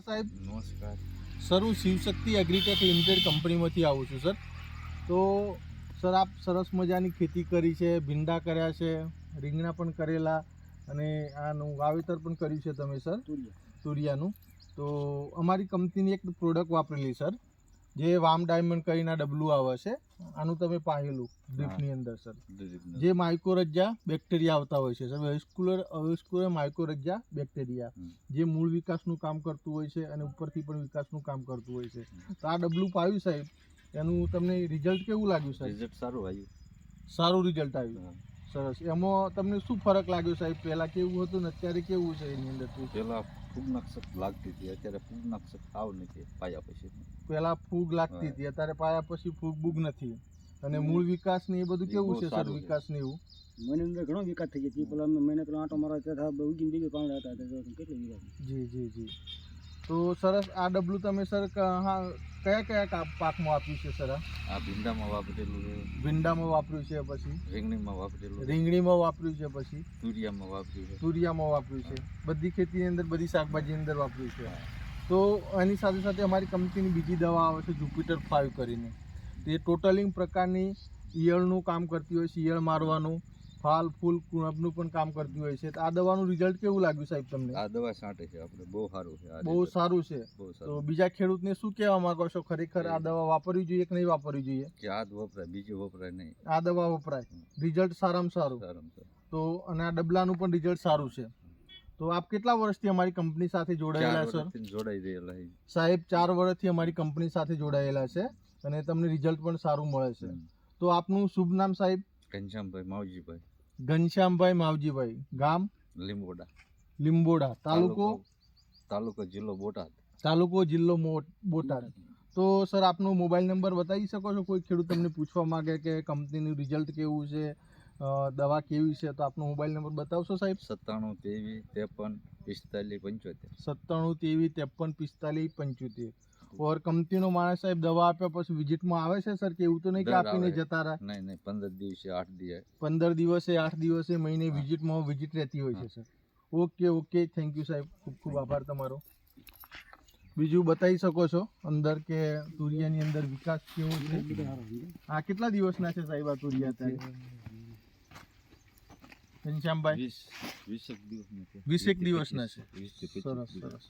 સાહેબ નમસ્કાર સર, હું શિવશક્તિ એગ્રીટેક લિમિટેડ કંપનીમાંથી આવું છું સર. તો સર, આપ સરસ મજાની ખેતી કરી છે, ભીંડા કર્યા છે, રીંગણા પણ કરેલા અને આનું વાવેતર પણ કર્યું છે તમે સર, તુરિયાનું. તો અમારી કંપનીની એક પ્રોડક્ટ વાપરેલી સર, જે વામ ડાયમંડ કરીને ડબલું આવે છે. આનું તમે પાહેલું ડ્રીપની અંદર સર, જે માઇકોરજા બેક્ટેરિયા આવતા હોય છે સર, વેસ્ક્યુલર માઇકોરજા બેક્ટેરિયા, જે મૂળ વિકાસનું કામ કરતું હોય છે અને ઉપરથી પણ વિકાસનું કામ કરતું હોય છે. તો આ ડબલું પાયું સાહેબ, એનું તમને રિઝલ્ટ કેવું લાગ્યું સાહેબ? રિઝલ્ટ સારું આવ્યું. સારું રિઝલ્ટ આવ્યું. સરસ. એમાં તમને શું ફરક લાગ્યો સાહેબ? પહેલા કેવું હતું ને અત્યારે કેવું છે એની અંદર? પેલા ફૂગનાશક લાગતી હતી, અત્યારે ફૂગનાશક આવ નથી પાયા પછી. પહેલા ફૂગ લાગતી હતી, અત્યારે પાયા પછી ફૂગ બૂગ નથી. અને મૂળ વિકાસ ને એ બધું કેવું છે સર? વિકાસ ને એવું મને અંદર ઘણો વિકાસ થઈ ગયો. પેલા મેં પેલા આંટો મારવા ત્યાં ઉગીને બીજું પાણી હતા કેટલું વિકાસ. જી જી જી. તો સરસ. આ ડબલું તમે સર કયા કયા પાકમાં આપ્યું છે સર? આ ભીંડામાં વાપરેલું છે, ભીંડામાં વાપર્યું છે, પછી રીંગણીમાં વાપરેલું, રીંગણીમાં વાપર્યું છે, પછી તુરિયામાં વાપર્યું છે, તુરિયામાં વાપર્યું છે. બધી ખેતીની અંદર, બધી શાકભાજીની અંદર વાપર્યું છે. તો એની સાથે સાથે અમારી કંપનીની બીજી દવા આવે છે જુપિટર 5 કરીને. તે ટોટલિંગ પ્રકારની ઈયળનું કામ કરતી હોય છે, ઈયળ મારવાનું, ફાલ ફૂલ કુણપનું પણ કામ કરતી હોય છે. તો આ દવાનું રિઝલ્ટ કેવું લાગ્યું સાહેબ તમને? આ દવા છાંટે છે આપણે, બહુ સારું છે. બહુ સારું છે. બહુ તો સારું. બીજા ખેડૂતને શું કહેવા માંગો છો? ખરેખર આ દવા વાપરવી જોઈએ કે નહીં વાપરવી જોઈએ? કે આ જ વપરાય, બીજું વપરાય નહીં. આ દવા વપરાય, રિઝલ્ટ સારામાં સારું. તો અને આ ડબલાનું પણ રિઝલ્ટ સારું છે. તો આપ કેટલા વર્ષથી અમારી કંપની સાથે જોડાયેલા સર? જોડાઈ રહેલા સાહેબ 4 વર્ષથી અમારી કંપની સાથે જોડાયેલા છે અને તમને રિઝલ્ટ પણ સારું મળે છે. તો આપનું શુભ નામ સાહેબ? ઘનશ્યામભાઈ માવજીભાઈ. ઘનશ્યામભાઈ માવજીભાઈ. ગામ? લીંબોડા. લીંબોડા. તાલુકો જિલ્લો બોટાદ. તાલુકો જિલ્લો બોટાદ. તો સર, આપનો મોબાઈલ નંબર બતાવી શકો છો? કોઈ ખેડૂત તમને પૂછવા માંગે કે કંપનીનું રિઝલ્ટ કેવું છે, દવા કેવી છે, તો આપનો મોબાઈલ નંબર બતાવશો સાહેબ? 97 23 53 45 75 23 53 45. ઓર કંપનીનો માણસ સાહેબ દવા આપ્યા પછી વિઝિટમાં આવે છે સર? કે એવું તો નહીં કે આપીને જતા રહે? નહીં, 15 દિવસે 8 દિવસે, 15 દિવસે 8 દિવસે, મહિને વિઝિટ રહેતી હોય છે સર. ઓકે, થેન્ક યુ સાહેબ, ખૂબ ખૂબ આભાર તમારો. બીજું બતાવી શકો છો અંદર કે તુરિયાની અંદર વિકાસ કેવો છે? આ કેટલા દિવસના છે સાહેબ આ તુરિયા અત્યારે? ઘનશ્યામભાઈ 20 દિવસના છે. 20 દિવસના છે. 20 થી 25 સરસ દિવસ. સરસ.